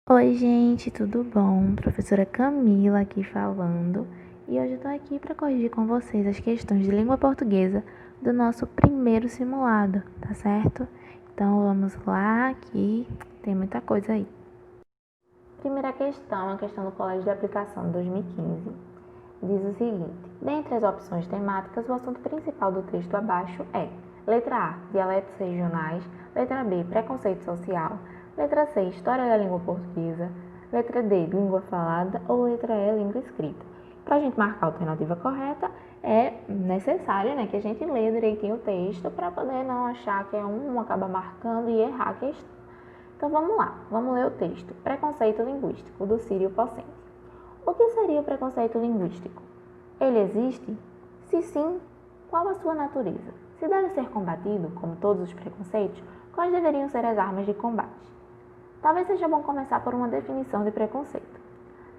Oi, gente, tudo bom? Professora Camila aqui falando. E hoje eu tô aqui para corrigir com vocês as questões de língua portuguesa do nosso primeiro simulado, tá certo? Então vamos lá, que tem muita coisa aí. Primeira questão, a questão do Colégio de Aplicação de 2015. Diz o seguinte: dentre as opções temáticas, o assunto principal do texto abaixo é: letra A, dialetos regionais; letra B, preconceito social; letra C, história da língua portuguesa; letra D, língua falada; ou letra E, língua escrita. Para a gente marcar a alternativa correta, é necessário, que a gente lê direitinho o texto para poder não achar que é um, acaba marcando e errar a questão. Então vamos lá, vamos ler o texto. Preconceito linguístico, do Círio Pocente. O que seria o preconceito linguístico? Ele existe? Se sim, qual a sua natureza? Se deve ser combatido, como todos os preconceitos, quais deveriam ser as armas de combate? Talvez seja bom começar por uma definição de preconceito.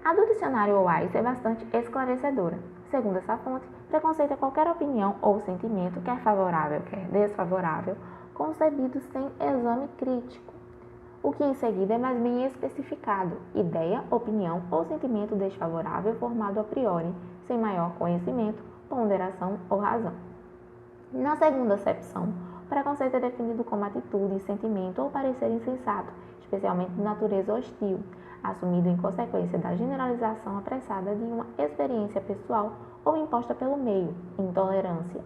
A do dicionário Wise é bastante esclarecedora. Segundo essa fonte, preconceito é qualquer opinião ou sentimento, quer favorável, quer desfavorável, concebido sem exame crítico. O que em seguida é mais bem especificado: ideia, opinião ou sentimento desfavorável formado a priori, sem maior conhecimento, ponderação ou razão. Na segunda acepção, o preconceito é definido como atitude, sentimento ou parecer insensato, especialmente de natureza hostil, assumido em consequência da generalização apressada de uma experiência pessoal ou imposta pelo meio, intolerância.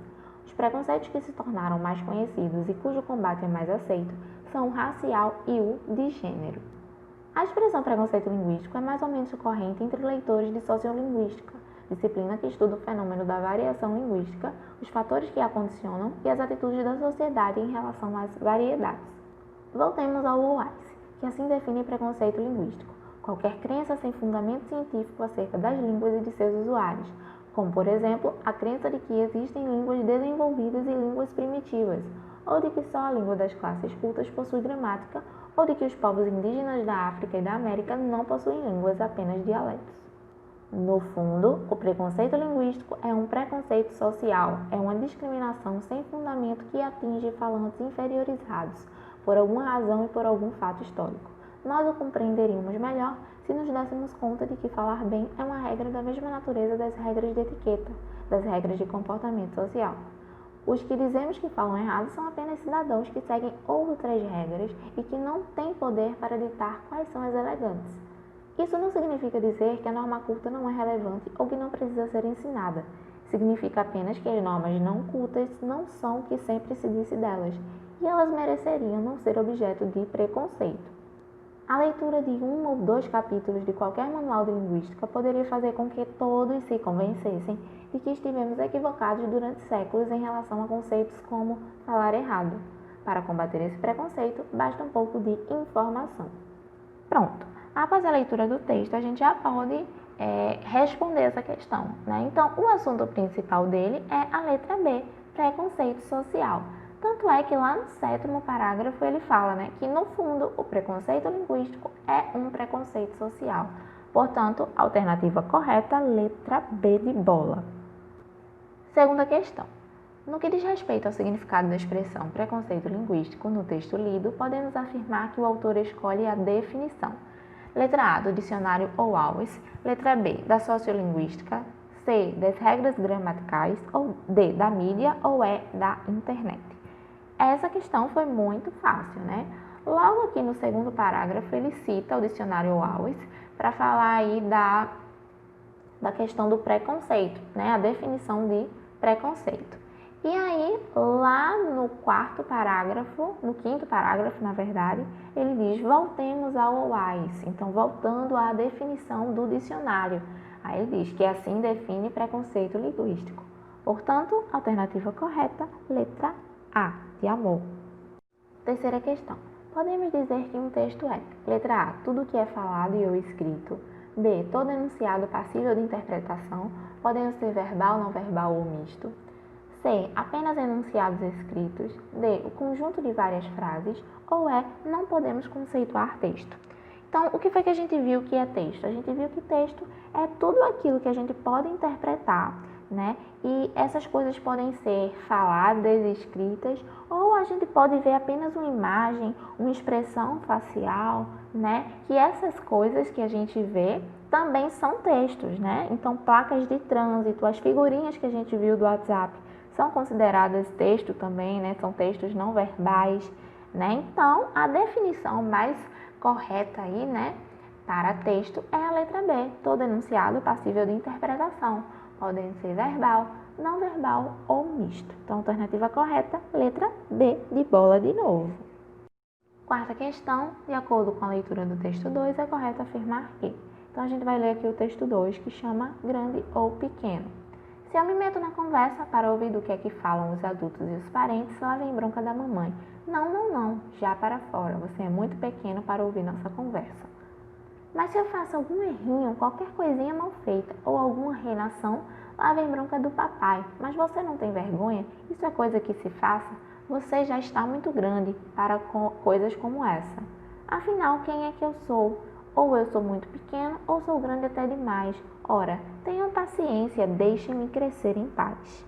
Os preconceitos que se tornaram mais conhecidos e cujo combate é mais aceito são o racial e o de gênero. A expressão preconceito linguístico é mais ou menos corrente entre leitores de sociolinguística, disciplina que estuda o fenômeno da variação linguística, os fatores que a condicionam e as atitudes da sociedade em relação às variedades. Voltemos ao Wise, que assim define preconceito linguístico: qualquer crença sem fundamento científico acerca das línguas e de seus usuários, como, por exemplo, a crença de que existem línguas desenvolvidas e línguas primitivas, ou de que só a língua das classes cultas possui gramática, ou de que os povos indígenas da África e da América não possuem línguas, apenas dialetos. No fundo, o preconceito linguístico é um preconceito social, é uma discriminação sem fundamento que atinge falantes inferiorizados, por alguma razão e por algum fato histórico. Nós o compreenderíamos melhor se nos dessemos conta de que falar bem é uma regra da mesma natureza das regras de etiqueta, das regras de comportamento social. Os que dizemos que falam errado são apenas cidadãos que seguem outras regras e que não têm poder para ditar quais são as elegantes. Isso não significa dizer que a norma culta não é relevante ou que não precisa ser ensinada. Significa apenas que as normas não cultas não são o que sempre se disse delas, e elas mereceriam não ser objeto de preconceito. A leitura de um ou dois capítulos de qualquer manual de linguística poderia fazer com que todos se convencessem de que estivemos equivocados durante séculos em relação a conceitos como falar errado. Para combater esse preconceito, basta um pouco de informação. Pronto, após a leitura do texto, a gente já pode responder essa questão, Então, o assunto principal dele é a letra B, preconceito social. Tanto é que lá no 7º parágrafo ele fala, que no fundo o preconceito linguístico é um preconceito social. Portanto, alternativa correta, letra B de bola. Segunda questão. No que diz respeito ao significado da expressão preconceito linguístico no texto lido, podemos afirmar que o autor escolhe a definição. Letra A, do dicionário Owais. Letra B, da sociolinguística. C, das regras gramaticais. Ou D, da mídia. Ou E, da internet. Essa questão foi muito fácil, Logo aqui no 2º parágrafo, ele cita o dicionário Owais para falar aí da questão do preconceito, A definição de preconceito. E aí, lá no 4º parágrafo, no 5º parágrafo, na verdade, ele diz: voltemos ao Owais. Então, voltando à definição do dicionário. Aí ele diz que assim define preconceito linguístico. Portanto, alternativa correta, letra A, de amor. Terceira questão. Podemos dizer que um texto é: letra A, tudo que é falado e ou escrito. B, todo enunciado passível de interpretação, podendo ser verbal, não verbal ou misto. C, apenas enunciados escritos. D, o conjunto de várias frases. Ou E, não podemos conceituar texto. Então, o que foi que a gente viu que é texto? A gente viu que texto é tudo aquilo que a gente pode interpretar né? E essas coisas podem ser faladas, escritas, ou a gente pode ver apenas uma imagem, uma expressão facial, né? Que essas coisas que a gente vê também são textos, né? Então, placas de trânsito, as figurinhas que a gente viu do WhatsApp são consideradas texto também, né? São textos não verbais, né? Então, a definição mais correta aí, né, para texto é a letra B. Todo enunciado passível de interpretação, podendo ser verbal, não verbal ou misto. Então, alternativa correta, letra B de bola de novo. Quarta questão, de acordo com a leitura do texto 2, é correto afirmar que. Então, a gente vai ler aqui o texto 2, que chama grande ou pequeno. Se eu me meto na conversa para ouvir do que é que falam os adultos e os parentes, lá vem bronca da mamãe. Não, não, não, já para fora, você é muito pequeno para ouvir nossa conversa. Mas se eu faço algum errinho, qualquer coisinha mal feita ou alguma reinação, lá vem bronca do papai. Mas você não tem vergonha? Isso é coisa que se faça? Você já está muito grande para coisas como essa. Afinal, quem é que eu sou? Ou eu sou muito pequeno ou sou grande até demais. Ora, tenham paciência, deixem-me crescer em paz.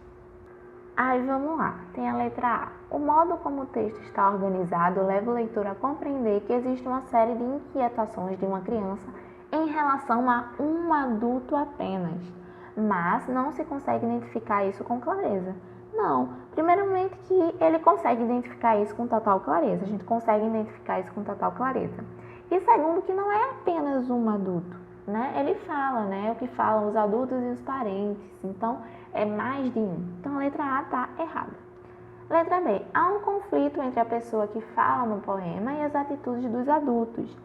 Aí vamos lá, tem a letra A. O modo como o texto está organizado leva o leitor a compreender que existe uma série de inquietações de uma criança em relação a um adulto apenas, mas não se consegue identificar isso com clareza. Não, primeiramente que ele consegue identificar isso com total clareza, a gente consegue identificar isso com total clareza. E segundo que não é apenas um adulto, né? Ele fala, né, o que falam os adultos e os parentes, então é mais de um. Então a letra A está errada. Letra B. Há um conflito entre a pessoa que fala no poema e as atitudes dos adultos.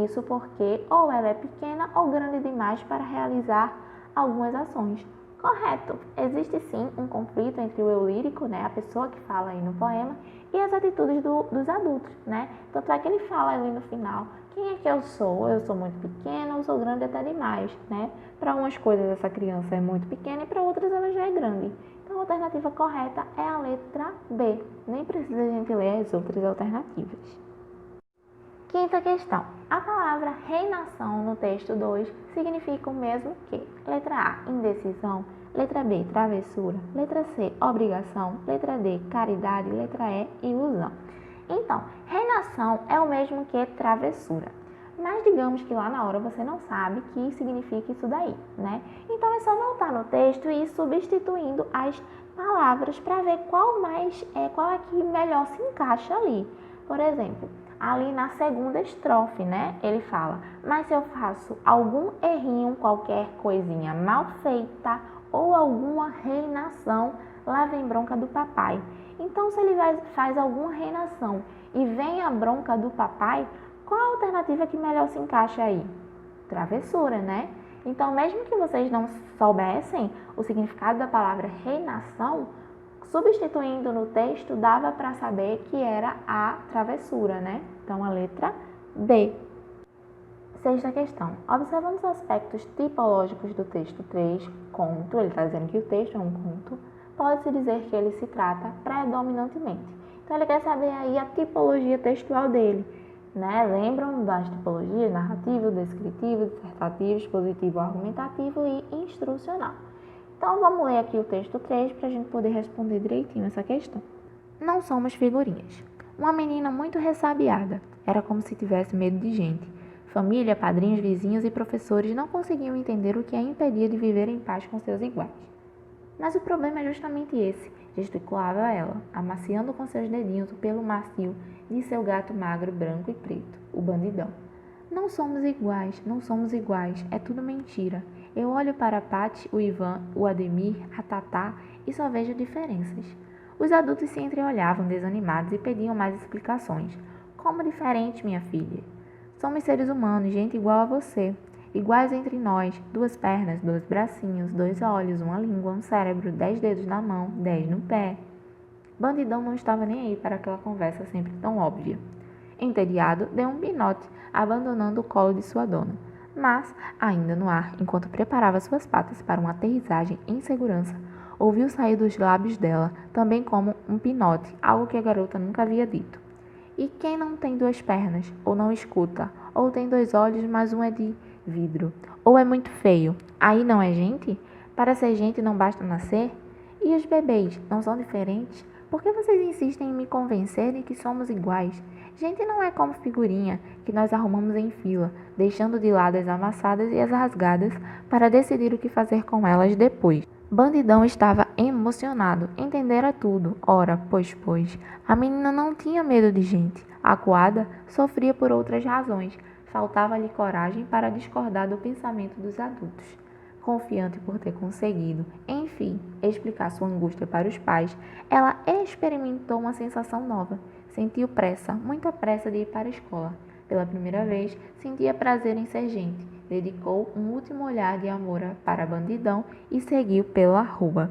Isso porque ou ela é pequena ou grande demais para realizar algumas ações. Correto. Existe sim um conflito entre o eu lírico, né, a pessoa que fala aí no poema, e as atitudes dos adultos, né? Tanto é que ele fala ali no final, quem é que eu sou? Eu sou muito pequena ou sou grande até demais, né? Para umas coisas essa criança é muito pequena e para outras ela já é grande. Então a alternativa correta é a letra B. Nem precisa a gente ler as outras alternativas. Quinta questão. A palavra reinação no texto 2 significa o mesmo que letra A, indecisão, letra B, travessura, letra C, obrigação, letra D, caridade, letra E, ilusão. Então, reinação é o mesmo que travessura. Mas digamos que lá na hora você não sabe que significa isso daí, né? Então é só voltar no texto e ir substituindo as palavras para ver qual é que melhor se encaixa ali. Por exemplo, ali na segunda estrofe, né? Ele fala, mas se eu faço algum errinho, qualquer coisinha mal feita ou alguma reinação, lá vem bronca do papai. Então, se ele faz alguma reinação e vem a bronca do papai, qual a alternativa que melhor se encaixa aí? Travessura, né? Então, mesmo que vocês não soubessem o significado da palavra reinação, substituindo no texto, dava para saber que era a travessura, né? Então, a letra D. Sexta questão. Observando os aspectos tipológicos do texto 3, conto, ele está dizendo que o texto é um conto, pode-se dizer que ele se trata predominantemente. Então, ele quer saber aí a tipologia textual dele, né? Lembram das tipologias narrativo, descritivo, dissertativo, expositivo, argumentativo e instrucional. Então, vamos ler aqui o texto 3 para a gente poder responder direitinho essa questão. Não somos figurinhas. Uma menina muito ressabiada. Era como se tivesse medo de gente. Família, padrinhos, vizinhos e professores não conseguiam entender o que a impedia de viver em paz com seus iguais. Mas o problema é justamente esse, gesticulava ela, amaciando com seus dedinhos o pelo macio de seu gato magro, branco e preto, o bandidão. Não somos iguais, não somos iguais, é tudo mentira. Eu olho para a Paty, o Ivan, o Ademir, a Tatá e só vejo diferenças. Os adultos se entreolhavam desanimados e pediam mais explicações. Como diferente, minha filha? Somos seres humanos, gente igual a você. Iguais entre nós, 2 pernas, 2 bracinhos, 2 olhos, uma língua, um cérebro, 10 dedos na mão, 10 no pé. Bandidão não estava nem aí para aquela conversa sempre tão óbvia. Entediado, deu um pinote, abandonando o colo de sua dona. Mas, ainda no ar, enquanto preparava suas patas para uma aterrissagem em segurança, ouviu sair dos lábios dela, também como um pinote, algo que a garota nunca havia dito. E quem não tem 2 pernas, ou não escuta, ou tem 2 olhos, mas um é de vidro, ou é muito feio, aí não é gente? Para ser gente não basta nascer? E os bebês não são diferentes? Por que vocês insistem em me convencer de que somos iguais? Gente não é como figurinha que nós arrumamos em fila, deixando de lado as amassadas e as rasgadas para decidir o que fazer com elas depois. Bandidão estava emocionado, entendera tudo. Ora, pois, a menina não tinha medo de gente. Acuada, sofria por outras razões. Faltava-lhe coragem para discordar do pensamento dos adultos. Confiante por ter conseguido, enfim, explicar sua angústia para os pais, ela experimentou uma sensação nova. Sentiu pressa, muita pressa de ir para a escola. Pela primeira vez, sentia prazer em ser gente. Dedicou um último olhar de amor para Bandidão e seguiu pela rua.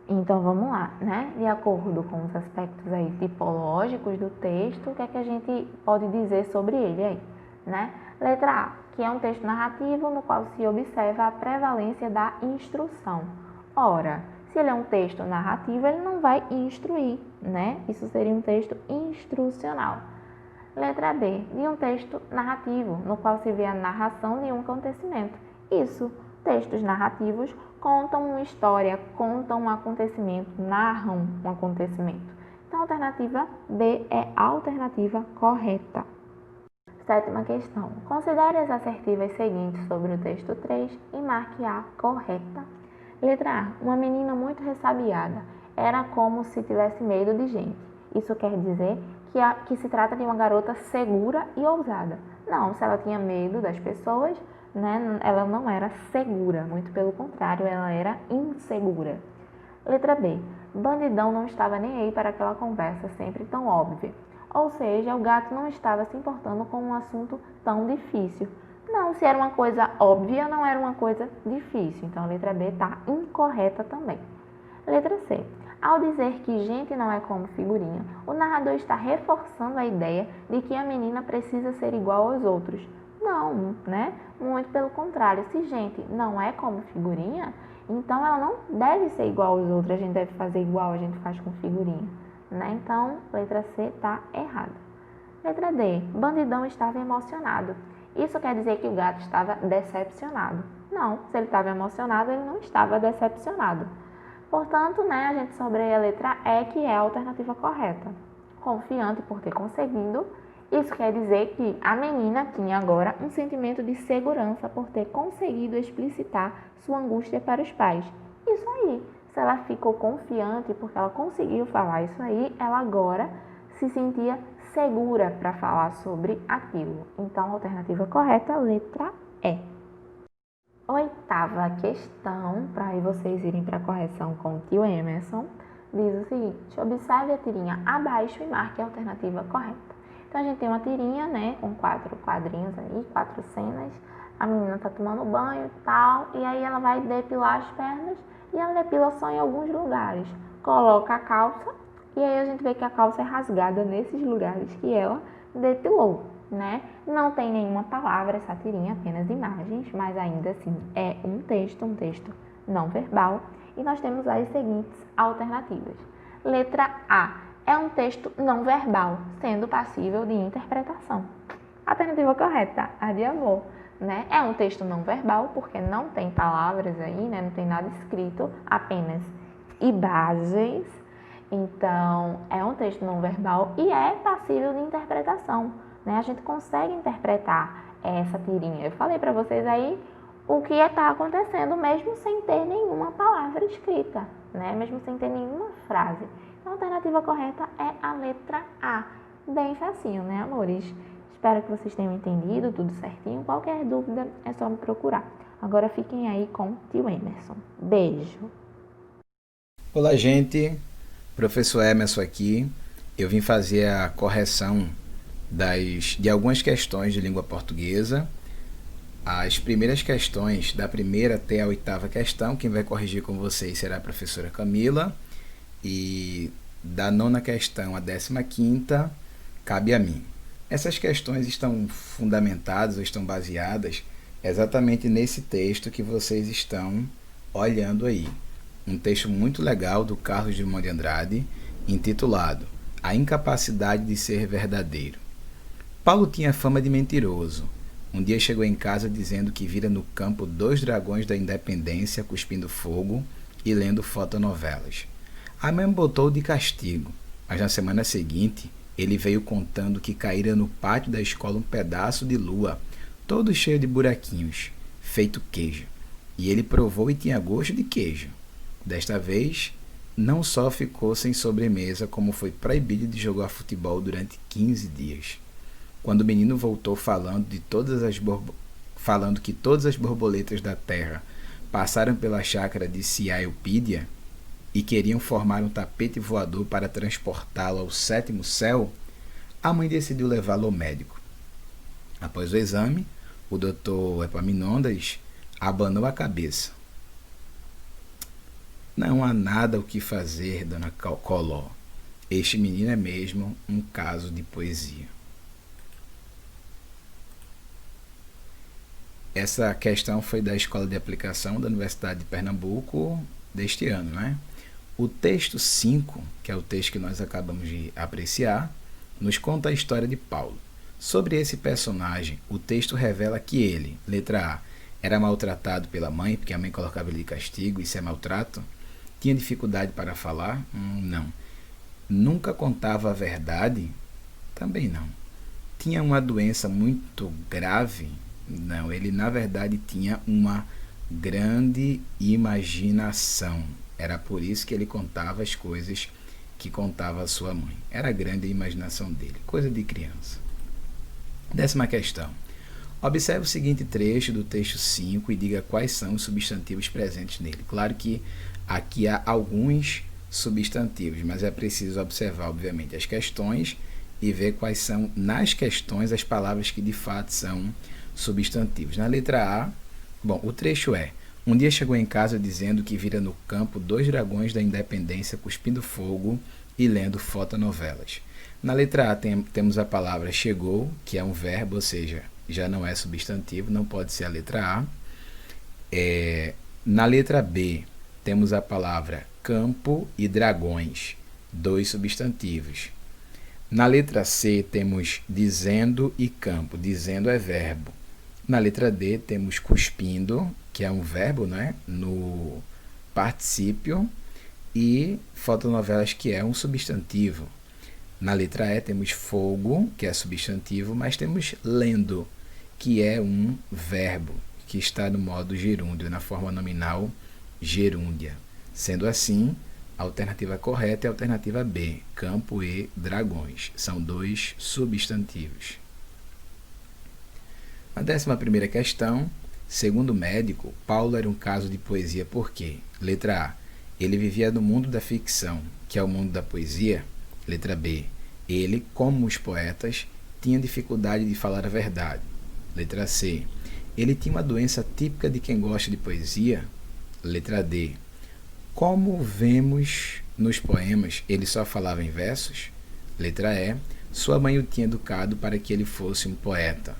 Então vamos lá, né? De acordo com os aspectos aí tipológicos do texto, o que é que a gente pode dizer sobre ele aí, né? Letra A, que é um texto narrativo no qual se observa a prevalência da instrução. Ora, se ele é um texto narrativo, ele não vai instruir, né? Isso seria um texto instrucional. Letra B, de um texto narrativo, no qual se vê a narração de um acontecimento. Isso, textos narrativos contam uma história, contam um acontecimento, narram um acontecimento. Então, a alternativa B é a alternativa correta. Sétima questão. Considere as assertivas seguintes sobre o texto 3 e marque a correta. Letra A. Uma menina muito ressabiada. Era como se tivesse medo de gente. Isso quer dizer que se trata de uma garota segura e ousada. Não, se ela tinha medo das pessoas, né, ela não era segura. Muito pelo contrário, ela era insegura. Letra B. Bandidão não estava nem aí para aquela conversa sempre tão óbvia. Ou seja, o gato não estava se importando com um assunto tão difícil. Não, se era uma coisa óbvia, não era uma coisa difícil. Então, a letra B está incorreta também. Letra C. Ao dizer que gente não é como figurinha, o narrador está reforçando a ideia de que a menina precisa ser igual aos outros. Não, né? Muito pelo contrário. Se gente não é como figurinha, então ela não deve ser igual aos outros. A gente deve fazer igual a gente faz com figurinha, né? Então, letra C está errada. Letra D. Bandidão estava emocionado. Isso quer dizer que o gato estava decepcionado. Não, se ele estava emocionado, ele não estava decepcionado. Portanto, né, a gente sobreia a letra E, que é a alternativa correta. Confiante por ter conseguido. Isso quer dizer que a menina tinha agora um sentimento de segurança por ter conseguido explicitar sua angústia para os pais. Isso aí. Se ela ficou confiante porque ela conseguiu falar isso aí, ela agora se sentia segura para falar sobre aquilo. Então, a alternativa correta, letra E. Oitava questão, para aí vocês irem para a correção com o tio Emerson, diz o seguinte: observe a tirinha abaixo e marque a alternativa correta. Então, a gente tem uma tirinha, né, com 4 quadrinhos aí, 4 cenas. A menina tá tomando banho e tal, e aí ela vai depilar as pernas e ela depila só em alguns lugares. Coloca a calça e aí a gente vê que a calça é rasgada nesses lugares que ela depilou, né? Não tem nenhuma palavra essa tirinha, apenas imagens, mas ainda assim é um texto não verbal. E nós temos as seguintes alternativas. Letra A é um texto não verbal, sendo passível de interpretação. Alternativa correta, a de amor. Né? É um texto não verbal, porque não tem palavras aí, né? Não tem nada escrito, apenas imagens. Então, é um texto não verbal e é passível de interpretação, né? A gente consegue interpretar essa tirinha. Eu falei para vocês aí o que está acontecendo, mesmo sem ter nenhuma palavra escrita, né? Mesmo sem ter nenhuma frase. Então, a alternativa correta é a letra A. Bem facinho, né, amores? Espero que vocês tenham entendido tudo certinho. Qualquer dúvida é só me procurar. Agora fiquem aí com o tio Emerson. Beijo! Olá, gente. Professor Emerson aqui. Eu vim fazer a correção de algumas questões de língua portuguesa. As primeiras questões, da primeira até a oitava questão, quem vai corrigir com vocês será a professora Camila. E da nona questão à 15ª, cabe a mim. Essas questões estão fundamentadas ou estão baseadas exatamente nesse texto que vocês estão olhando aí. Um texto muito legal do Carlos Drummond de Andrade, intitulado A Incapacidade de Ser Verdadeiro. Paulo tinha fama de mentiroso, Um dia chegou em casa dizendo que vira no campo 2 dragões da Independência cuspindo fogo e lendo fotonovelas. A mãe botou de castigo, mas na semana seguinte ele veio contando que caíra no pátio da escola um pedaço de lua, todo cheio de buraquinhos, feito queijo. E ele provou e tinha gosto de queijo. Desta vez, não só ficou sem sobremesa, como foi proibido de jogar futebol durante 15 dias. Quando o menino voltou falando que todas as borboletas da terra passaram pela chácara de Ciailpídia e queriam formar um tapete voador para transportá-lo ao 7º céu, a mãe decidiu levá-lo ao médico. Após o exame, o Dr. Epaminondas abanou a cabeça. Não há nada o que fazer, dona Coló. Este menino é mesmo um caso de poesia. Essa questão foi da Escola de Aplicação da Universidade de Pernambuco deste ano, né? O texto 5, que é o texto que nós acabamos de apreciar, nos conta a história de Paulo. Sobre esse personagem, o texto revela que ele, letra A, era maltratado pela mãe, porque a mãe colocava ele de castigo, isso é maltrato. Tinha dificuldade para falar? Não. Nunca contava a verdade? Também não. Tinha uma doença muito grave? Não, ele na verdade tinha uma grande imaginação. Era por isso que ele contava as coisas que contava a sua mãe. Era grande a imaginação dele, coisa de criança. 10ª questão. Observe o seguinte trecho do texto 5 e diga quais são os substantivos presentes nele. Claro que aqui há alguns substantivos, mas é preciso observar, obviamente, as questões e ver quais são, nas questões, as palavras que de fato são substantivos. Na letra A, o trecho é: um dia chegou em casa dizendo que vira no campo 2 dragões da Independência cuspindo fogo e lendo fotonovelas. Na letra A temos a palavra chegou, que é um verbo, ou seja, já não é substantivo, não pode ser a letra A. Na letra B, temos a palavra campo e dragões, 2 substantivos. Na letra C, temos dizendo e campo, dizendo é verbo. Na letra D, temos cuspindo, que é um verbo, né, no particípio, e fotonovelas, que é um substantivo. Na letra E, temos fogo, que é substantivo, mas temos lendo, que é um verbo, que está no modo gerúndio, na forma nominal gerúndia. Sendo assim, a alternativa correta é a alternativa B, campo e dragões. São 2 substantivos. Na 11ª questão, segundo o médico, Paulo era um caso de poesia por quê? Letra A, ele vivia no mundo da ficção, que é o mundo da poesia. Letra B, ele, como os poetas, tinha dificuldade de falar a verdade. Letra C, ele tinha uma doença típica de quem gosta de poesia. Letra D, como vemos nos poemas, ele só falava em versos. Letra E, sua mãe o tinha educado para que ele fosse um poeta.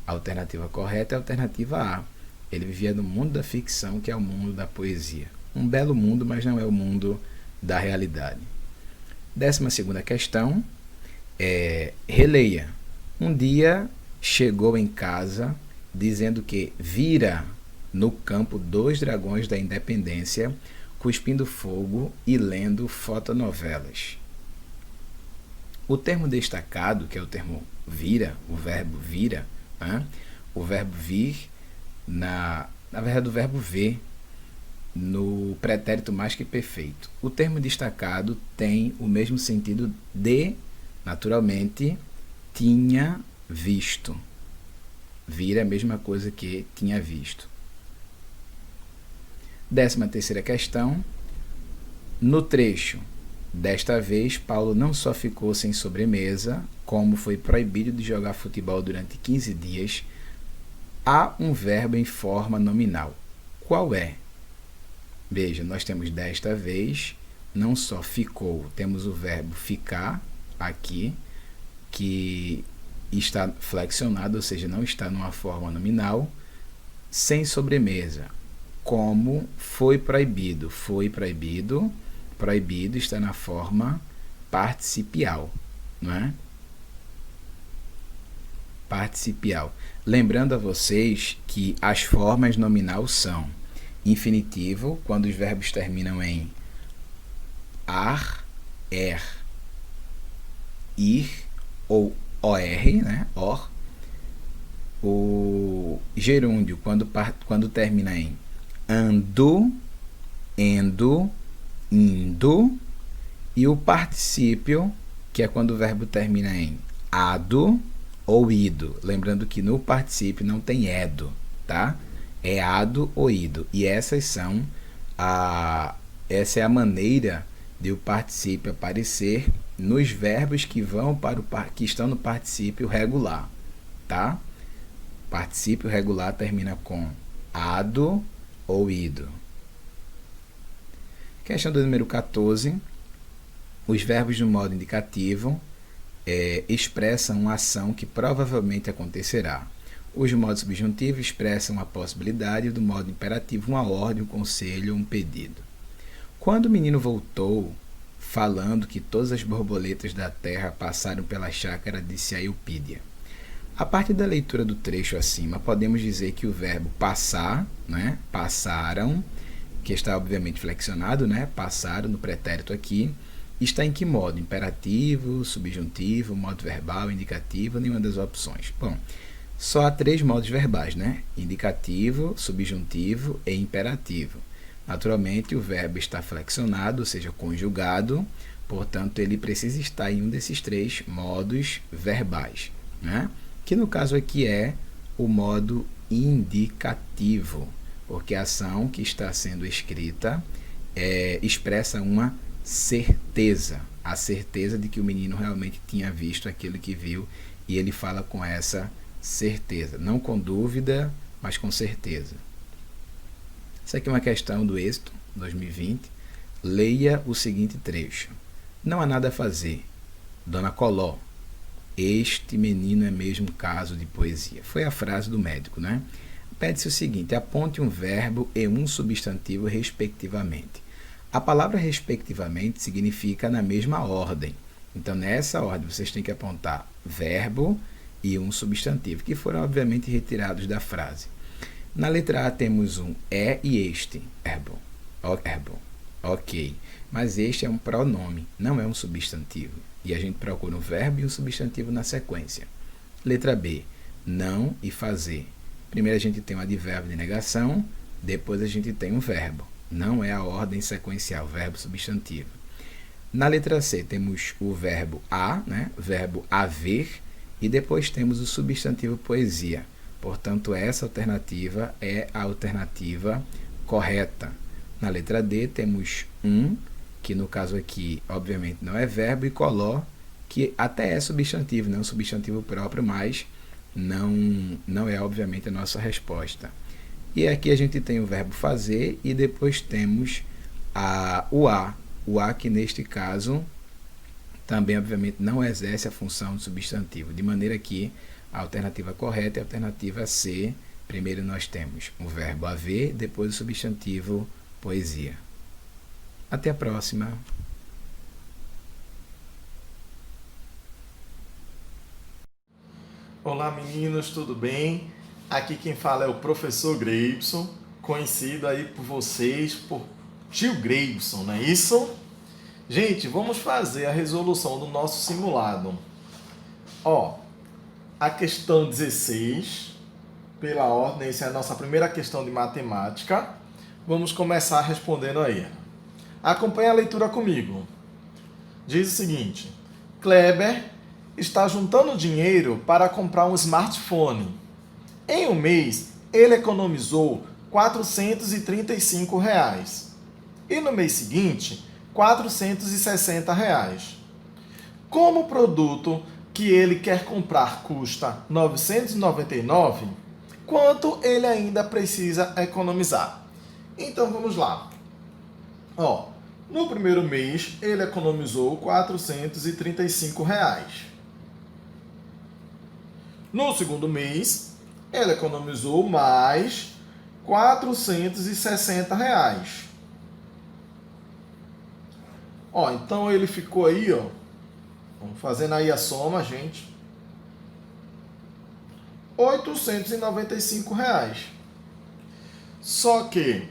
A alternativa correta é a alternativa A. Ele vivia no mundo da ficção, que é o mundo da poesia. Um belo mundo, mas não é o mundo da realidade. 12ª questão, releia. Um dia chegou em casa dizendo que vira no campo 2 dragões da Independência cuspindo fogo e lendo fotonovelas. O termo destacado, que é o termo vira, o verbo vira, o verbo vir, na verdade o verbo ver, no pretérito mais que perfeito. O termo destacado tem o mesmo sentido de, naturalmente, tinha visto. Vir é a mesma coisa que tinha visto. 13ª questão. No trecho, desta vez, Paulo não só ficou sem sobremesa, como foi proibido de jogar futebol durante 15 dias, há um verbo em forma nominal. Qual é? Veja, nós temos desta vez, não só ficou, temos o verbo ficar aqui, que está flexionado, ou seja, não está numa forma nominal, sem sobremesa. Como foi proibido? Foi proibido. Proibido está na forma participial, não é? participial. Lembrando a vocês que as formas nominal são infinitivo, quando os verbos terminam em ar, er, ir ou or, né? Or. O gerúndio, quando termina em ando, endo, indo. E o particípio, que é quando o verbo termina em ado ou ido. Lembrando que no particípio não tem edo, tá? É ado ou ido. E essa é a maneira de o particípio aparecer nos verbos que estão no particípio regular, tá? Particípio regular termina com ado ou ido. Questão do número 14. Os verbos no modo indicativo expressam uma ação que provavelmente acontecerá. Os modos subjuntivos expressam a possibilidade, e do modo imperativo uma ordem, um conselho ou um pedido. Quando o menino voltou, falando que todas as borboletas da terra passaram pela chácara de Eupídia. A partir da leitura do trecho acima, podemos dizer que o verbo passar, né, passaram, que está obviamente flexionado, né, passaram no pretérito aqui, está em que modo? Imperativo, subjuntivo, modo verbal, indicativo, nenhuma das opções. Bom, só há 3 modos verbais, né? Indicativo, subjuntivo e imperativo. Naturalmente, o verbo está flexionado, ou seja, conjugado, portanto, ele precisa estar em um desses 3 modos verbais, né? Que no caso aqui é o modo indicativo, porque a ação que está sendo escrita expressa uma certeza, a certeza de que o menino realmente tinha visto aquilo que viu, e ele fala com essa certeza, não com dúvida, mas com certeza. Isso aqui é uma questão do Êxito 2020. Leia o seguinte trecho: não há nada a fazer, Dona Coló, este menino é mesmo caso de poesia. Foi a frase do médico, né? Pede-se o seguinte: aponte um verbo e um substantivo respectivamente. A palavra respectivamente significa na mesma ordem. Então, nessa ordem, vocês têm que apontar verbo e um substantivo, que foram, obviamente, retirados da frase. Na letra A temos um é e este, verbo. Ok. Mas este é um pronome, não é um substantivo. E a gente procura um verbo e um substantivo na sequência. Letra B, não e fazer. Primeiro a gente tem um advérbio de negação, depois a gente tem um verbo. Não é a ordem sequencial, verbo substantivo. Na letra C temos o verbo a, né? Verbo haver, e depois temos o substantivo poesia. Portanto, essa alternativa é a alternativa correta. Na letra D temos um, que no caso aqui, obviamente, não é verbo, e coló, que até é substantivo, não é um substantivo próprio, mas não é, obviamente, a nossa resposta. E aqui a gente tem o verbo fazer e depois temos o a. O a que, neste caso, também, obviamente, não exerce a função de substantivo. De maneira que a alternativa correta é a alternativa C. Primeiro nós temos o verbo haver, depois o substantivo poesia. Até a próxima. Olá meninos, tudo bem? Aqui quem fala é o professor Greibson, conhecido aí por vocês por tio Greibson, não é isso? Gente, vamos fazer a resolução do nosso simulado. Ó, a questão 16, pela ordem, essa é a nossa primeira questão de matemática. Vamos começar respondendo aí. Acompanhe a leitura comigo. Diz o seguinte: Kleber está juntando dinheiro para comprar um smartphone. Em um mês, ele economizou R$ 435 e no mês seguinte, R$ 460. Como o produto que ele quer comprar custa R$ 999, quanto ele ainda precisa economizar? Então vamos lá. Ó, no primeiro mês, ele economizou R$ 435. No segundo mês, ele economizou mais R$ 460. Ó, então ele ficou aí, ó. Vamos fazendo aí a soma, gente. R$ 895. Só que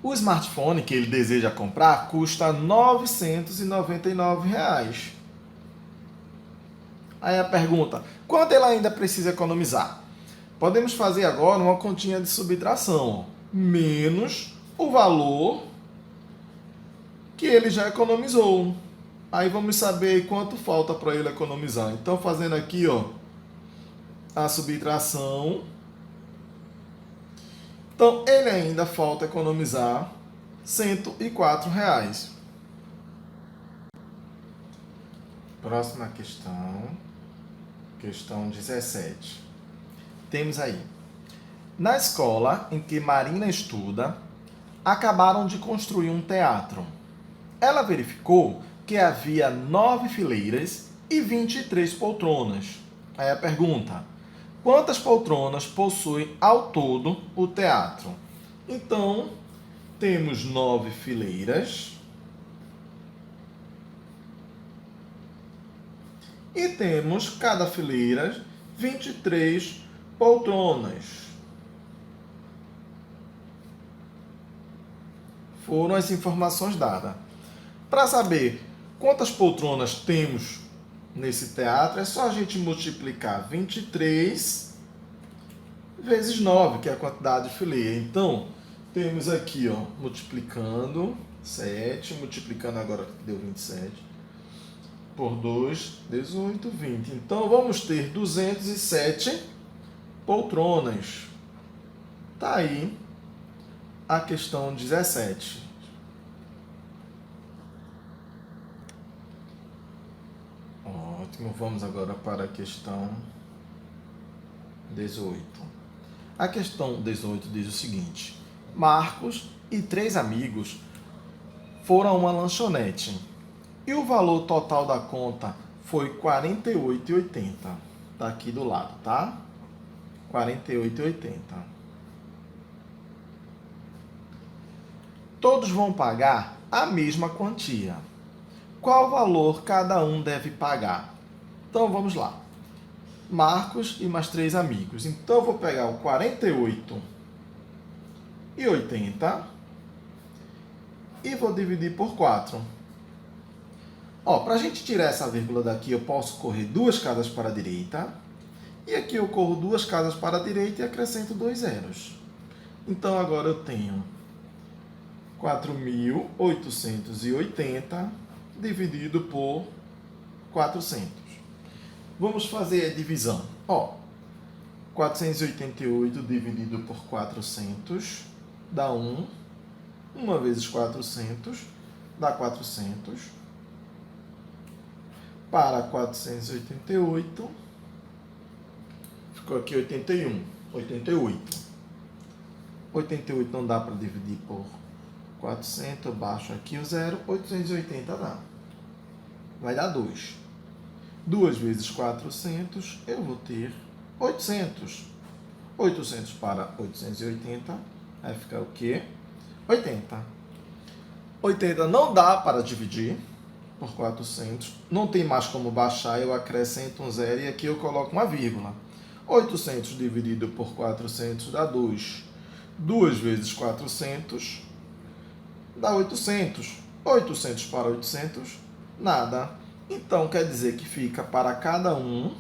o smartphone que ele deseja comprar custa R$ 999. Aí a pergunta, quanto ele ainda precisa economizar? Podemos fazer agora uma continha de subtração, menos o valor que ele já economizou. Aí vamos saber quanto falta para ele economizar. Então, fazendo aqui, a subtração. Então, ele ainda falta economizar R$ 104. Próxima questão. Questão 17. Temos aí. Na escola em que Marina estuda, acabaram de construir um teatro. Ela verificou que havia 9 fileiras e 23 poltronas. Aí a pergunta, quantas poltronas possui ao todo o teatro? Então, temos 9 fileiras e temos cada fileira 23 poltronas. Foram as informações dadas. Para saber quantas poltronas temos nesse teatro, é só a gente multiplicar 23 vezes 9, que é a quantidade de fileira. Então, temos aqui, multiplicando 7, multiplicando agora que deu 27, por 2, 18, 20. Então, vamos ter 207 poltronas. Tá aí a questão 17. Ótimo, vamos agora para a questão 18. A questão 18 diz o seguinte: Marcos e 3 amigos foram a uma lanchonete e o valor total da conta foi R$ 48,80. Tá aqui do lado, tá? R$ 48,80. Todos vão pagar a mesma quantia. Qual valor cada um deve pagar? Então vamos lá. Marcos e mais 3 amigos. Então eu vou pegar o 48,80 e vou dividir por 4. Para a gente tirar essa vírgula daqui, eu posso correr 2 casas para a direita. E aqui eu corro 2 casas para a direita e acrescento 2 zeros. Então agora eu tenho 4.880 dividido por 400. Vamos fazer a divisão. 488 dividido por 400 dá 1. 1 vezes 400 dá 400. Para 488, ficou aqui 88. 88 não dá para dividir por 400, eu baixo aqui o 0, 880 dá. Vai dar 2. 2 vezes 400, eu vou ter 800. 800 para 880, vai ficar o quê? 80. 80 não dá para dividir por 400. Não tem mais como baixar, eu acrescento um 0 e aqui eu coloco uma vírgula. 800 dividido por 400 dá 2. 2 vezes 400 dá 800. 800 para 800, nada. Então, quer dizer que fica para cada um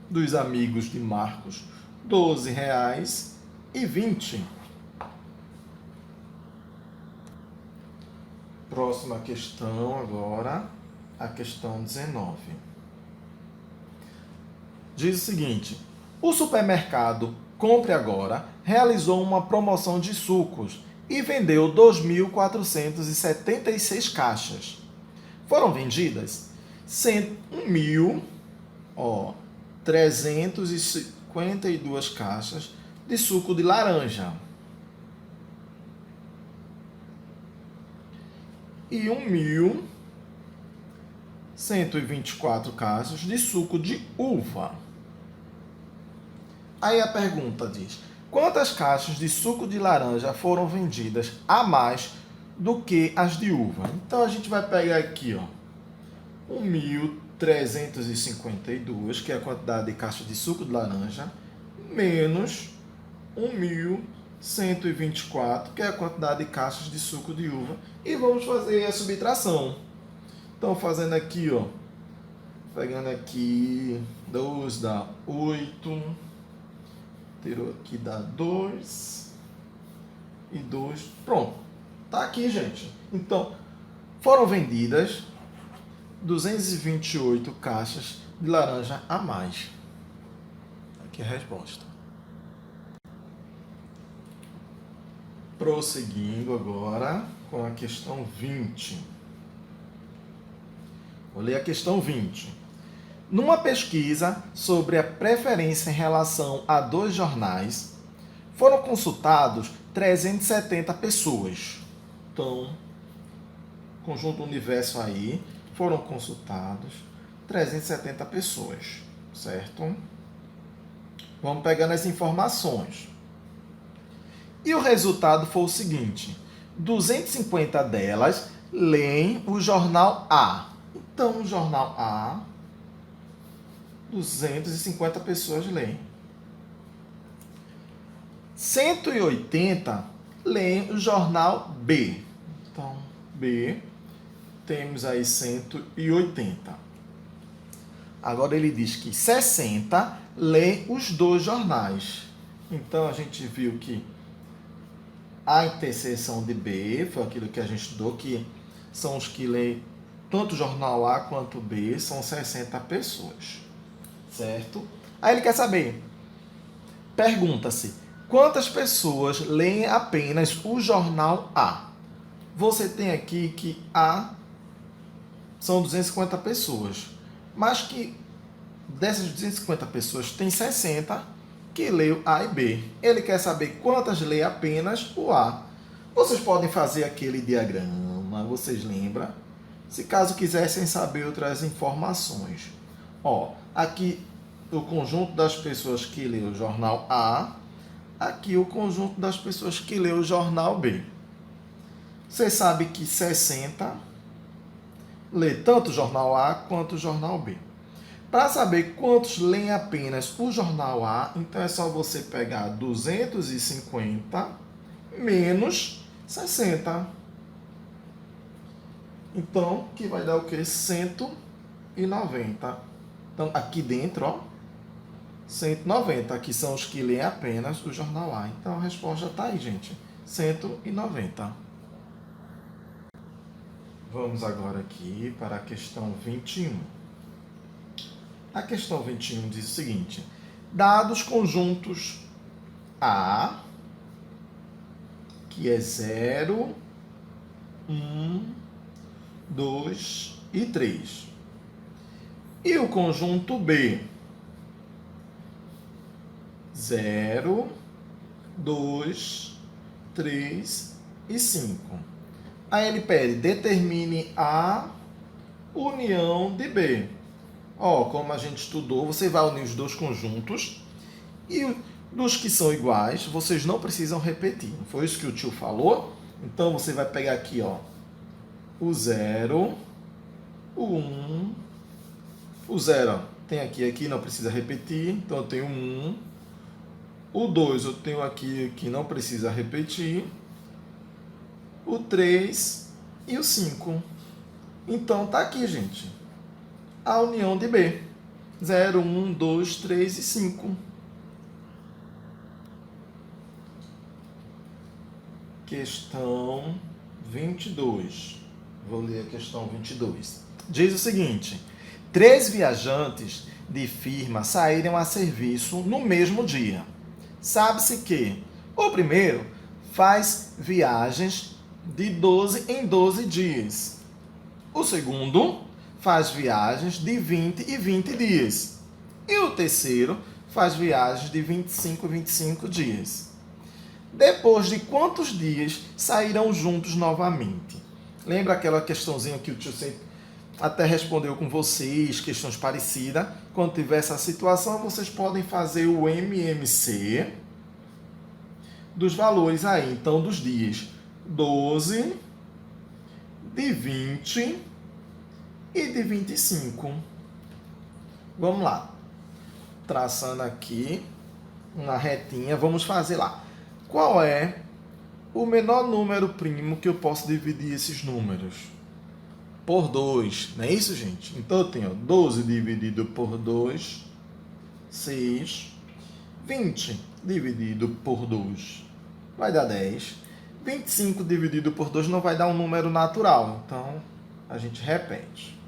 dos amigos de Marcos R$ 12,20. Próxima questão agora, a questão 19. Diz o seguinte: o supermercado Compre Agora realizou uma promoção de sucos e vendeu 2.476 caixas. Foram vendidas 101.352 caixas de suco de laranja e 1.124 caixas de suco de uva. Aí a pergunta diz: quantas caixas de suco de laranja foram vendidas a mais do que as de uva? Então a gente vai pegar aqui, 1.000 352, que é a quantidade de caixas de suco de laranja, menos 1.124, que é a quantidade de caixas de suco de uva. E vamos fazer a subtração. Então, fazendo aqui, ó, pegando aqui, 2 dá 8, tirou aqui dá 2 e 2, pronto. Tá aqui, gente. Então, foram vendidas 228 caixas de laranja a mais. Aqui é a resposta. Prosseguindo agora com a questão 20. Vou ler a questão 20. Numa pesquisa sobre a preferência em relação a 2 jornais, foram consultados 370 pessoas. Então, conjunto universo aí, foram consultados 370 pessoas, certo? Vamos pegando as informações. E o resultado foi o seguinte: 250 delas leem o jornal A. Então, o jornal A, 250 pessoas leem. 180 leem o jornal B. Então, B, temos aí 180. Agora ele diz que 60 leem os 2 jornais. Então, a gente viu que a interseção de B foi aquilo que a gente estudou, que são os que leem tanto o jornal A quanto o B, são 60 pessoas. Certo? Aí ele quer saber, pergunta-se, quantas pessoas leem apenas o jornal A? Você tem aqui que A são 250 pessoas, mas que dessas 250 pessoas tem 60 que leem A e B. Ele quer saber quantas leem apenas o A. Vocês podem fazer aquele diagrama, vocês lembram? Se caso quisessem saber outras informações. Ó, aqui o conjunto das pessoas que lê o jornal A, aqui o conjunto das pessoas que lê o jornal B. Você sabe que 60 lê tanto o jornal A quanto o jornal B. Para saber quantos leem apenas o jornal A, então é só você pegar 250 menos 60. Então, que vai dar o quê? 190. Então, aqui dentro, ó, 190. Aqui são os que leem apenas o jornal A. Então, a resposta está aí, gente. 190. Vamos agora aqui para a questão 21. A questão 21 diz o seguinte: dados conjuntos A, que é 0, 1, 2 e 3. E o conjunto B, 0, 2, 3 e 5. Aí ele pede, determine a união de B. Ó, como a gente estudou, você vai unir os 2 conjuntos e dos que são iguais, vocês não precisam repetir. Não foi isso que o tio falou? Então, você vai pegar aqui, ó, o 0, o 1, o 0 tem aqui não precisa repetir, então eu tenho 1, o 2 eu tenho aqui que não precisa repetir, o 3 e o 5. Então tá aqui, gente, a união de B, 0, 1, 2, 3 e 5. Questão 22. Vou ler a questão 22. Diz o seguinte: 3 viajantes de firma saíram a serviço no mesmo dia. Sabe-se que o primeiro faz viagens de 12 em 12 dias. O segundo faz viagens de 20 e 20 dias. E o terceiro faz viagens de 25 e 25 dias. Depois de quantos dias sairão juntos novamente? Lembra aquela questãozinha que o tio sempre até respondeu com vocês, questões parecidas? Quando tiver essa situação, vocês podem fazer o MMC dos valores aí, então, dos dias 12, de 20 e de 25. Vamos lá. Traçando aqui uma retinha, vamos fazer lá. Qual é o menor número primo que eu posso dividir esses números? Por 2, não é isso, gente? Então eu tenho 12 dividido por 2, 6. 20 dividido por 2 vai dar 10. 25 dividido por 2 não vai dar um número natural, então a gente repete.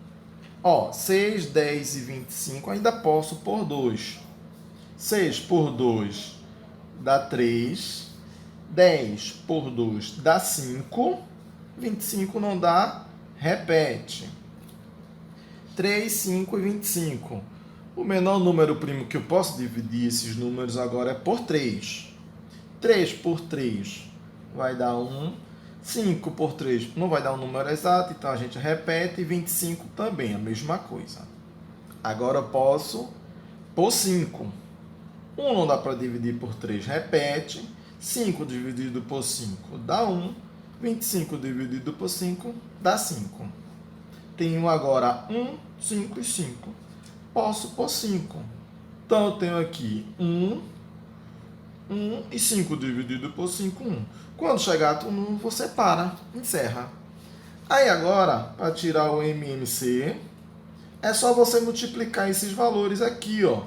6, 10 e 25 ainda posso por 2. 6 por 2 dá 3. 10 por 2 dá 5. 25 não dá, repete. 3, 5 e 25. O menor número primo que eu posso dividir esses números agora é por 3. 3 por 3 vai dar 1. 5 por 3 não vai dar um número exato, então a gente repete. E 25 também, a mesma coisa. Agora eu posso por 5. 1 não dá para dividir por 3, repete. 5 dividido por 5 dá 1. 25 dividido por 5 dá 5. Tenho agora 1, 5 e 5. Posso por 5. Então, eu tenho aqui 1 e 5 dividido por 5, 1. Quando chegar no 1, você para, encerra. Aí agora, para tirar o MMC, é só você multiplicar esses valores aqui, ó.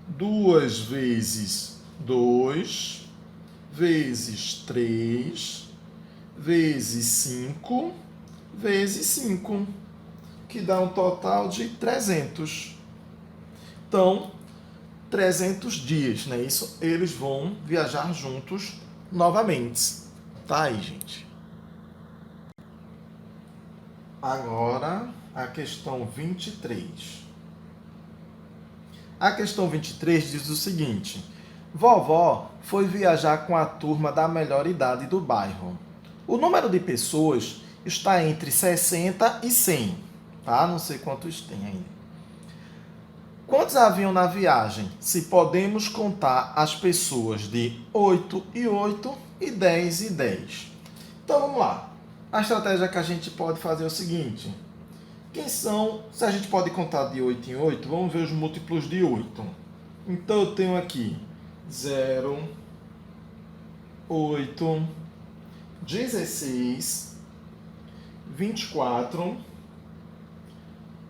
2 vezes 2, vezes 3, vezes 5, vezes 5, que dá um total de 300. Então, 300 dias, né? Isso, eles vão viajar juntos novamente. Tá aí, gente. Agora, a questão 23. A questão 23 diz o seguinte: vovó foi viajar com a turma da melhor idade do bairro. O número de pessoas está entre 60 e 100, tá? Não sei quantos tem ainda. Quantos haviam na viagem? Se podemos contar as pessoas de 8 e 8 e 10 e 10. Então vamos lá. A estratégia que a gente pode fazer é o seguinte: se a gente pode contar de 8 em 8, vamos ver os múltiplos de 8. Então eu tenho aqui 0, 8, 16, 24,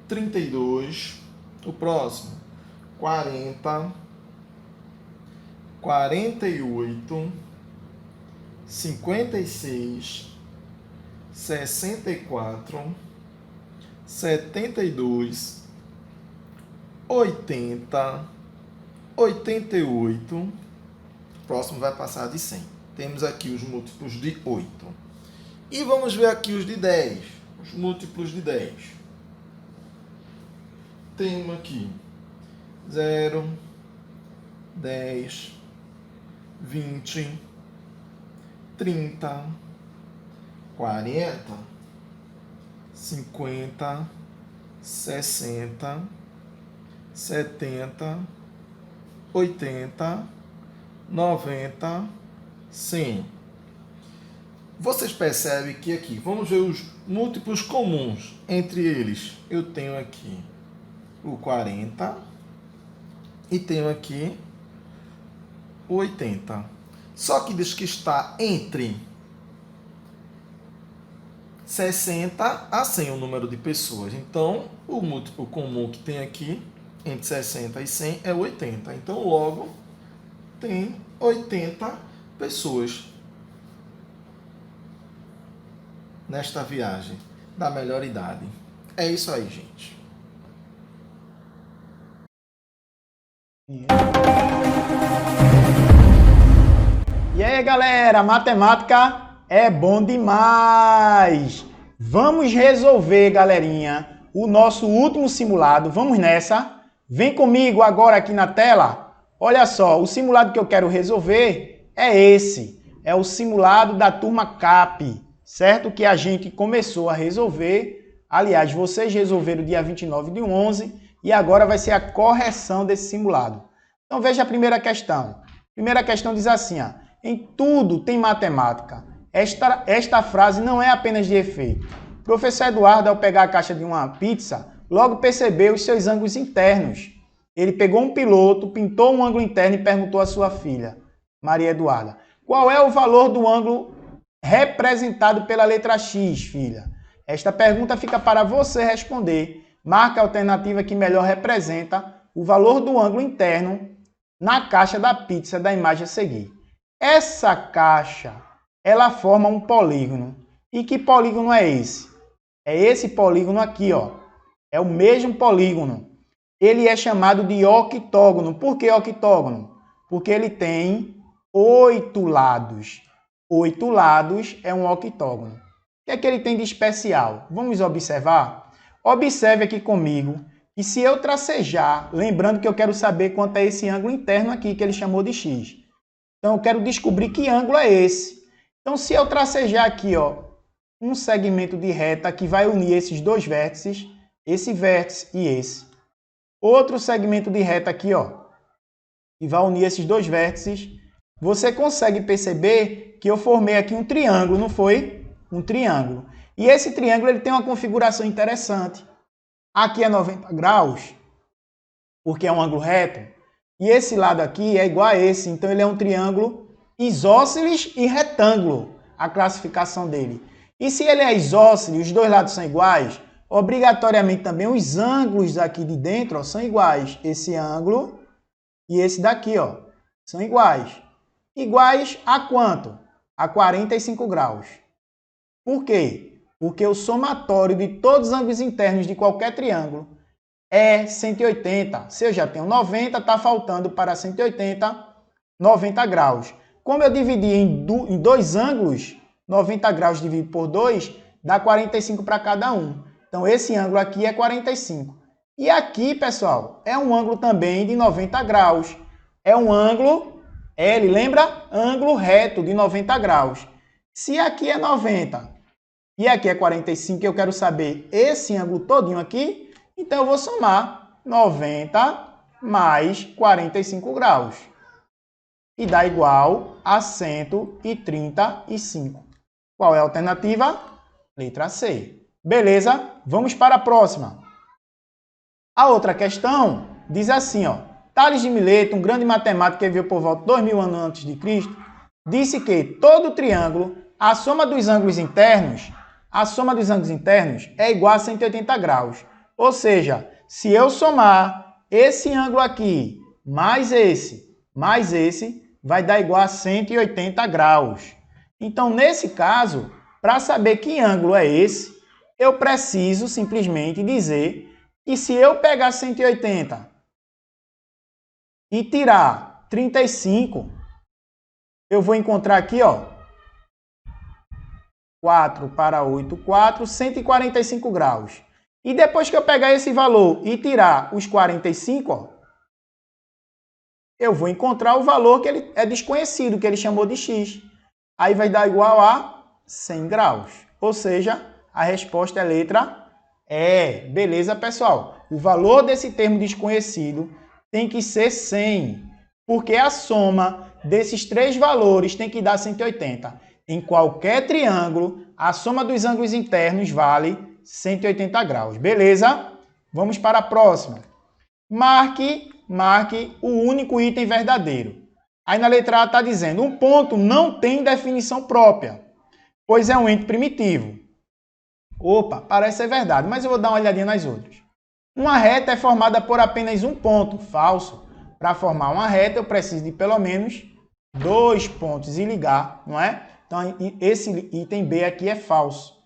32, o próximo, 40, 48, 56, 64, 72, 80, 88, o próximo vai passar de 100. Temos aqui os múltiplos de 8. E vamos ver aqui os de 10, os múltiplos de 10. Temos aqui 0, 10, 20, 30, 40, 50, 60, 70, 80, 90, 100. Vocês percebem que aqui, vamos ver os múltiplos comuns. Entre eles, eu tenho aqui o 40 e tenho aqui o 80. Só que diz que está entre 60 a 100 o número de pessoas. Então, o múltiplo comum que tem aqui entre 60 e 100 é 80. Então, logo, tem 80 pessoas nesta viagem da melhor idade. É isso aí, gente. E aí, galera, matemática é bom demais! Vamos resolver, galerinha, o nosso último simulado. Vamos nessa? Vem comigo agora aqui na tela. Olha só, o simulado que eu quero resolver é esse. É o simulado da turma CAP, certo? Que a gente começou a resolver. Aliás, vocês resolveram dia 29/11 e agora vai ser a correção desse simulado. Então veja a primeira questão. A primeira questão diz assim, ó: em tudo tem matemática. Esta frase não é apenas de efeito. O professor Eduardo, ao pegar a caixa de uma pizza, logo percebeu os seus ângulos internos. Ele pegou um piloto, pintou um ângulo interno e perguntou à sua filha, Maria Eduarda, qual é o valor do ângulo representado pela letra X, filha? Esta pergunta fica para você responder. Marque a alternativa que melhor representa o valor do ângulo interno na caixa da pizza da imagem a seguir. Essa caixa, ela forma um polígono. E que polígono é esse? É esse polígono aqui, ó. É o mesmo polígono. Ele é chamado de octógono. Por que octógono? Porque ele tem 8 lados. 8 lados é um octógono. O que é que ele tem de especial? Vamos observar? Observe aqui comigo que se eu tracejar, lembrando que eu quero saber quanto é esse ângulo interno aqui que ele chamou de x. Então eu quero descobrir que ângulo é esse. Então se eu tracejar aqui, ó, um segmento de reta que vai unir esses dois vértices, esse vértice e esse. Outro segmento de reta aqui, ó, que vai unir esses dois vértices. Você consegue perceber que eu formei aqui um triângulo, não foi? Um triângulo. E esse triângulo ele tem uma configuração interessante. Aqui é 90 graus, porque é um ângulo reto. E esse lado aqui é igual a esse, então ele é um triângulo isósceles e retângulo, a classificação dele. E se ele é isósceles, os dois lados são iguais, obrigatoriamente também os ângulos aqui de dentro, ó, são iguais. Esse ângulo e esse daqui, ó, são iguais. Iguais a quanto? A 45 graus. Por quê? Porque o somatório de todos os ângulos internos de qualquer triângulo é 180. Se eu já tenho 90, está faltando para 180, 90 graus. Como eu dividi em dois ângulos, 90 graus dividido por 2, dá 45 para cada um. Então, esse ângulo aqui é 45. E aqui, pessoal, é um ângulo também de 90 graus. É um ângulo L, lembra? Ângulo reto de 90 graus. Se aqui é 90 e aqui é 45, eu quero saber esse ângulo todinho aqui, então eu vou somar 90 mais 45 graus. E dá igual a 135. Qual é a alternativa? Letra C. Beleza? Vamos para a próxima. A outra questão diz assim, ó. Tales de Mileto, um grande matemático que viveu por volta de 2000 anos antes de Cristo, disse que todo triângulo, a soma dos ângulos internos é igual a 180 graus. Ou seja, se eu somar esse ângulo aqui mais esse, vai dar igual a 180 graus. Então, nesse caso, para saber que ângulo é esse, eu preciso simplesmente dizer que se eu pegar 180 e tirar 35, eu vou encontrar aqui, ó, 4 para 8, 4, 145 graus. E depois que eu pegar esse valor e tirar os 45, ó, eu vou encontrar o valor que ele é desconhecido, que ele chamou de x. Aí vai dar igual a 100 graus. Ou seja, a resposta é letra E. Beleza, pessoal? O valor desse termo desconhecido tem que ser 100, porque a soma desses três valores tem que dar 180. Em qualquer triângulo, a soma dos ângulos internos vale 180 graus. Beleza? Vamos para a próxima. Marque o único item verdadeiro. Aí na letra A está dizendo, um ponto não tem definição própria, pois é um ente primitivo. Opa, parece ser verdade, mas eu vou dar uma olhadinha nas outras. Uma reta é formada por apenas um ponto, falso. Para formar uma reta eu preciso de pelo menos 2 pontos e ligar, não é? Então esse item B aqui é falso.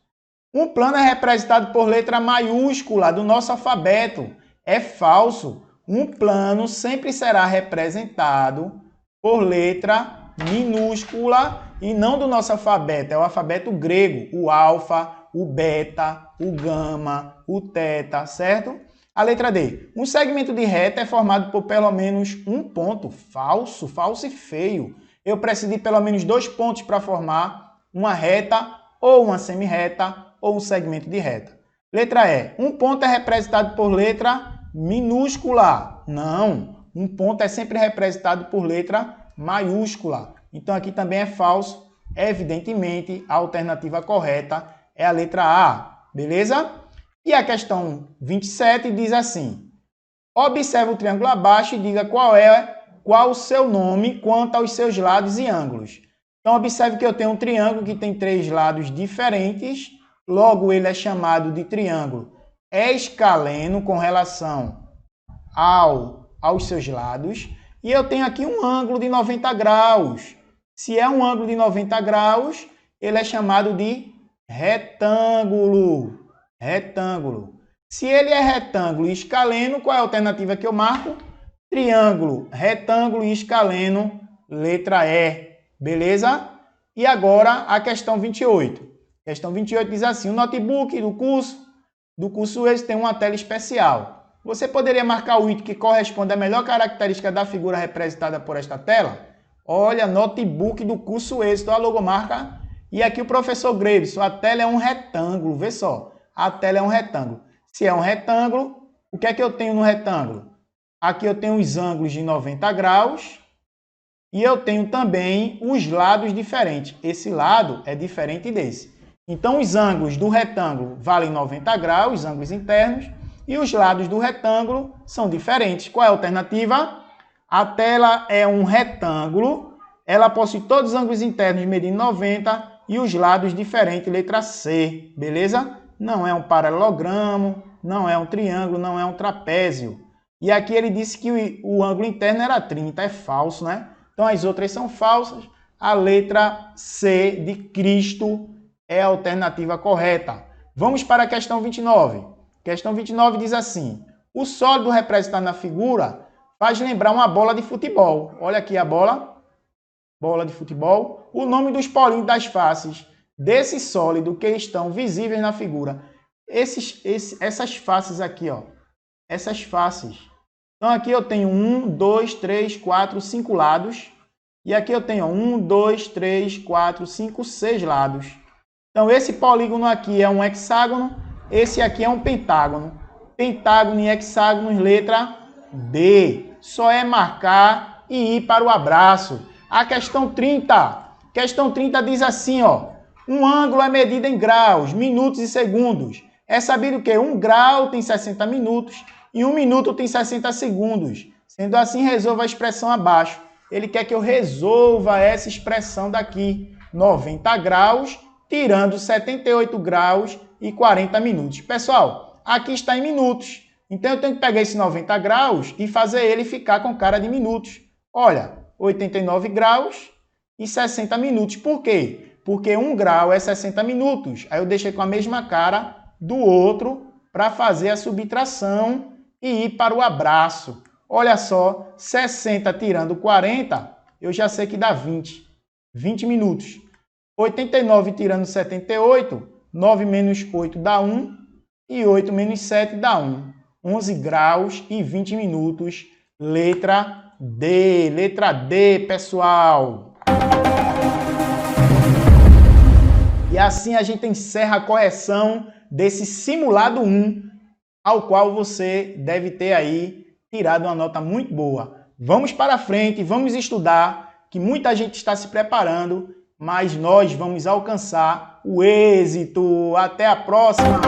Um plano é representado por letra maiúscula do nosso alfabeto. É falso. Um plano sempre será representado por letra minúscula e não do nosso alfabeto. É o alfabeto grego, o alfa, o beta, o gama, o teta, certo? A letra D. Um segmento de reta é formado por pelo menos um ponto. Falso, falso e feio. Eu preciso de pelo menos 2 pontos para formar uma reta ou uma semi-reta ou um segmento de reta. Letra E. Um ponto é representado por letra minúscula. Não. Um ponto é sempre representado por letra maiúscula. Então aqui também é falso. Evidentemente, a alternativa correta é a letra A. Beleza? E a questão 27 diz assim: observe o triângulo abaixo e diga qual o seu nome quanto aos seus lados e ângulos. Então, observe que eu tenho um triângulo que tem 3 lados diferentes, logo ele é chamado de triângulo escaleno com relação aos seus lados. E eu tenho aqui um ângulo de 90 graus. Se é um ângulo de 90 graus, ele é chamado de retângulo. Retângulo. Se ele é retângulo e escaleno, qual é a alternativa que eu marco? Triângulo, retângulo e escaleno, letra E. Beleza? E agora a questão 28. A questão 28 diz assim: o notebook do curso esse tem uma tela especial. Você poderia marcar o item que corresponde à melhor característica da figura representada por esta tela? Olha, notebook do curso êxito, a logomarca. E aqui o professor Greibson, a tela é um retângulo, vê só. A tela é um retângulo. Se é um retângulo, o que é que eu tenho no retângulo? Aqui eu tenho os ângulos de 90 graus e eu tenho também os lados diferentes. Esse lado é diferente desse. Então, os ângulos do retângulo valem 90 graus, os ângulos internos, e os lados do retângulo são diferentes. Qual é a alternativa? A tela é um retângulo, ela possui todos os ângulos internos medindo 90 e os lados diferentes, letra C, beleza? Não é um paralelogramo, não é um triângulo, não é um trapézio. E aqui ele disse que o ângulo interno era 30, é falso, né? Então as outras são falsas. A letra C de Cristo é a alternativa correta. Vamos para a questão 29. Questão 29 diz assim: o sólido representado na figura faz lembrar uma bola de futebol. Olha aqui a bola de futebol. O nome dos polinhos das faces desse sólido que estão visíveis na figura. Essas faces aqui, ó. Essas faces. Então aqui eu tenho 1, 2, 3, 4, 5 lados. E aqui eu tenho 1, 2, 3, 4, 5, 6 lados. Então esse polígono aqui é um hexágono. Esse aqui é um pentágono. Pentágono e hexágonos, letra D. Só é marcar e ir para o abraço. A questão 30. Questão 30 diz assim, ó. Um ângulo é medido em graus, minutos e segundos. É sabido que 1 grau tem 60 minutos e 1 minuto tem 60 segundos. Sendo assim, resolva a expressão abaixo. Ele quer que eu resolva essa expressão daqui. 90 graus, tirando 78 graus e 40 minutos. Pessoal, aqui está em minutos. Então, eu tenho que pegar esse 90 graus e fazer ele ficar com cara de minutos. Olha, 89 graus e 60 minutos. Por quê? Porque 1 grau é 60 minutos. Aí eu deixei com a mesma cara do outro para fazer a subtração e ir para o abraço. Olha só, 60 tirando 40, eu já sei que dá 20. 20 minutos. 89 tirando 78, 9 menos 8 dá 1 e 8 menos 7 dá 1. 11 graus e 20 minutos. Letra D. Letra D, pessoal. E assim a gente encerra a correção desse simulado 1, ao qual você deve ter aí tirado uma nota muito boa. Vamos para frente, vamos estudar, que muita gente está se preparando, mas nós vamos alcançar o êxito. Até a próxima!